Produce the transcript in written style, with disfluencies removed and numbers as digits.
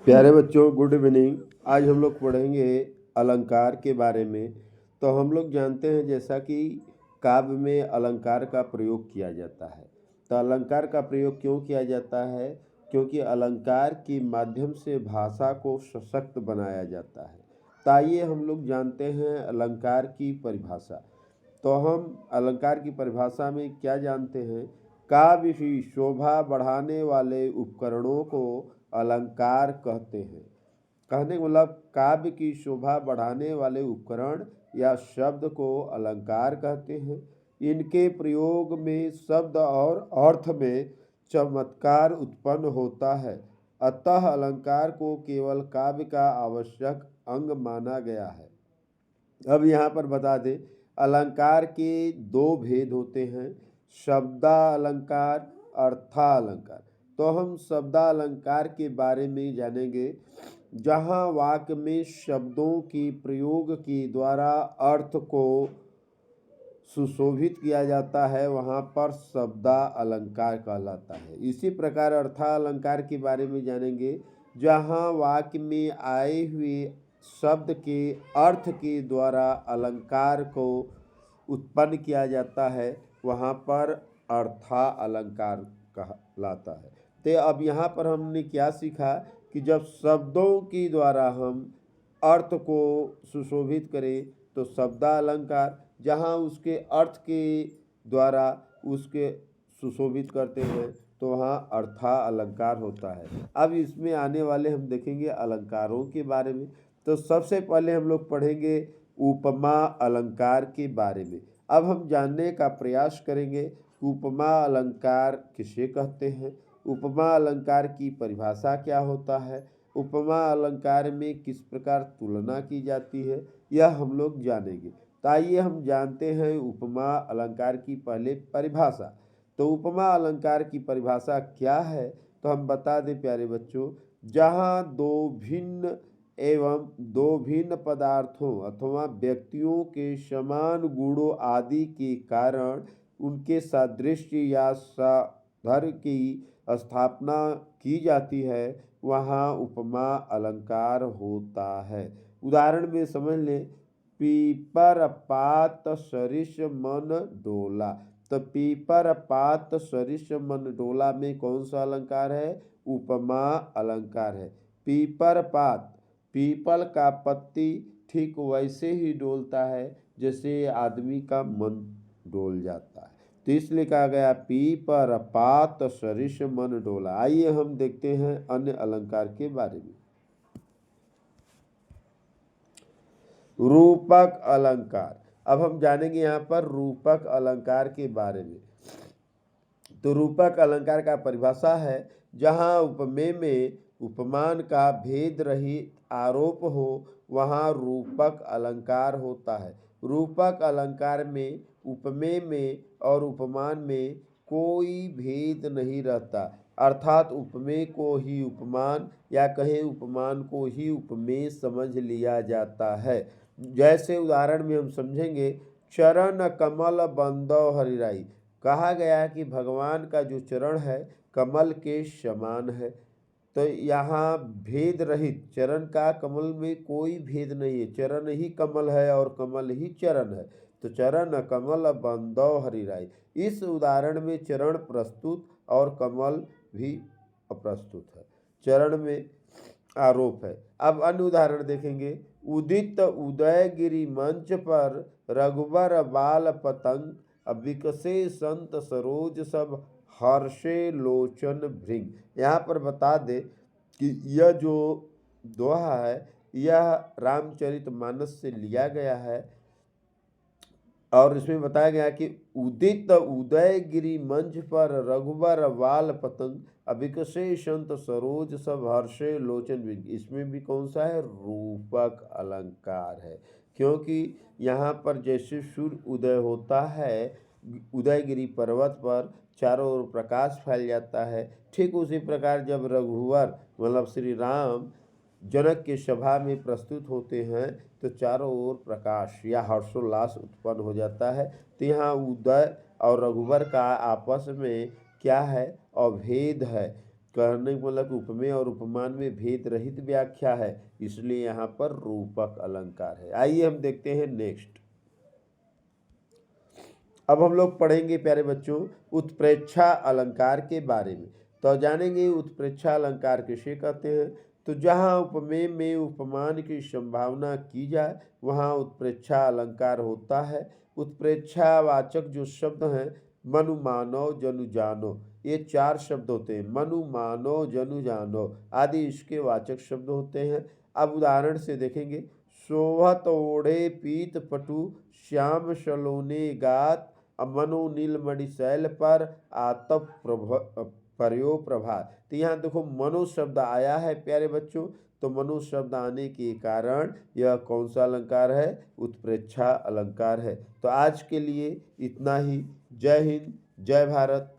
प्यारे बच्चों, good evening. आज हम लोग पढ़ेंगे अलंकार के बारे में। तो हम लोग जानते हैं जैसा कि काव्य में अलंकार का प्रयोग किया जाता है। तो अलंकार का प्रयोग क्यों किया जाता है? क्योंकि अलंकार के माध्यम से भाषा को सशक्त बनाया जाता है। तो आइए हम लोग जानते हैं अलंकार की परिभाषा। तो हम अलंकार की परिभाषा में क्या जानते हैं? काव्य की शोभा बढ़ाने वाले उपकरणों को अलंकार कहते हैं। कहने का मतलब काव्य की शोभा बढ़ाने वाले उपकरण या शब्द को अलंकार कहते हैं। इनके प्रयोग में शब्द और अर्थ में चमत्कार उत्पन्न होता है। अतः अलंकार को केवल काव्य का आवश्यक अंग माना गया है। अब यहाँ पर बता दें, अलंकार के दो भेद होते हैं, शब्दालंकार, अर्थालंकार। तो हम शब्दालंकार के बारे में जानेंगे। जहाँ वाक्य में शब्दों की प्रयोग के द्वारा अर्थ को सुशोभित किया जाता है, वहाँ पर शब्दालंकार कहलाता है। इसी प्रकार अर्थालंकार के बारे में जानेंगे। जहाँ वाक्य में आए हुए शब्द के अर्थ के द्वारा अलंकार को उत्पन्न किया जाता है, वहाँ पर अर्थालंकार कहलाता है। तो अब यहाँ पर हमने क्या सीखा कि जब शब्दों के द्वारा हम अर्थ को सुशोभित करें तो शब्दालंकार, जहाँ उसके अर्थ के द्वारा उसके सुशोभित करते हैं तो वहाँ अर्थालंकार होता है। अब इसमें आने वाले हम देखेंगे अलंकारों के बारे में। तो सबसे पहले हम लोग पढ़ेंगे उपमा अलंकार के बारे में। अब हम जानने का प्रयास करेंगे उपमा अलंकार किसे कहते हैं, उपमा अलंकार की परिभाषा क्या होता है, उपमा अलंकार में किस प्रकार तुलना की जाती है, यह हम लोग जानेंगे। तो आइए हम जानते हैं उपमा अलंकार की पहले परिभाषा। तो उपमा अलंकार की परिभाषा क्या है? तो हम बता दें प्यारे बच्चों, जहाँ दो भिन्न पदार्थों अथवा व्यक्तियों के समान गुणों आदि के कारण उनके सादृश्य या साधर्म्य की स्थापना की जाती है, वहाँ उपमा अलंकार होता है। उदाहरण में समझ लें, पीपर पात सरिस मन डोला। तो पीपर पात सरिस मन डोला में कौन सा अलंकार है? उपमा अलंकार है। पीपर पात, पीपल का पत्ती ठीक वैसे ही डोलता है जैसे आदमी का मन डोल जाता है। तो इसलिए कहा गया पीपर पात सरिस मन डोला। आइए हम देखते हैं अन्य अलंकार के बारे में। रूपक अलंकार। अब हम जानेंगे यहाँ पर रूपक अलंकार के बारे में। तो रूपक अलंकार का परिभाषा है, जहाँ उपमेय में उपमान का भेद रहित आरोप हो, वहाँ रूपक अलंकार होता है। रूपक अलंकार में उपमेय में और उपमान में कोई भेद नहीं रहता, अर्थात उपमेय को ही उपमान या कहें उपमान को ही उपमेय समझ लिया जाता है। जैसे उदाहरण में हम समझेंगे, चरण कमल बंदो हरिराई। कहा गया कि भगवान का जो चरण है कमल के समान है। तो यहाँ भेद रहित, चरण का कमल में कोई भेद नहीं है, चरण ही कमल है और कमल ही चरण है। तो चरण कमल बंदो हरिराई, इस उदाहरण में चरण प्रस्तुत और कमल भी अप्रस्तुत है, चरण में आरोप है। अब अन्य उदाहरण देखेंगे, उदित उदयगिरि मंच पर रघुबर बाल पतंग, विकसे संत सरोज सब हर्षे लोचन भृंग। यहाँ पर बता दे कि यह जो दोहा है यह रामचरितमानस से लिया गया है और इसमें बताया गया कि उदित उदयगिरि मंच पर रघुबर बाल पतंग, विकसे संत सरोज सब हर्षे लोचन भृंग। इसमें भी कौन सा है? रूपक अलंकार है, क्योंकि यहाँ पर जैसे सूर्य उदय होता है उदयगिरि पर्वत पर, चारों ओर प्रकाश फैल जाता है, ठीक उसी प्रकार जब रघुवर मतलब श्री राम जनक के सभा में प्रस्तुत होते हैं तो चारों ओर प्रकाश या हर्षोल्लास उत्पन्न हो जाता है। तो यहाँ उदय और रघुवर का आपस में क्या है? अभेद है। कहने का मतलब उपमेय और उपमान में भेद रहित व्याख्या है, इसलिए यहाँ पर रूपक अलंकार है। आइए हम देखते हैं नेक्स्ट। अब हम लोग पढ़ेंगे प्यारे बच्चों उत्प्रेक्षा अलंकार के बारे में। तो जानेंगे उत्प्रेक्षा अलंकार किसे कहते हैं। तो जहाँ उपमेय में उपमान की संभावना की जाए वहाँ उत्प्रेक्षा अलंकार होता है। उत्प्रेक्षावाचक जो शब्द हैं मनु मानो जनु जानो, ये 4 शब्द होते हैं। मनु मानो जनु जानो आदि इसके वाचक शब्द होते हैं। अब उदाहरण से देखेंगे। शोभत ओढ़े पीत पटु श्याम सलोने गात मनो नीलमणि शैल पर आतप पर्यो प्रभात। तो यहाँ देखो मनो शब्द आया है प्यारे बच्चों। तो मनो शब्द आने के कारण यह कौन सा अलंकार है, उत्प्रेक्षा अलंकार है। तो आज के लिए इतना ही। जय हिंद, जय भारत।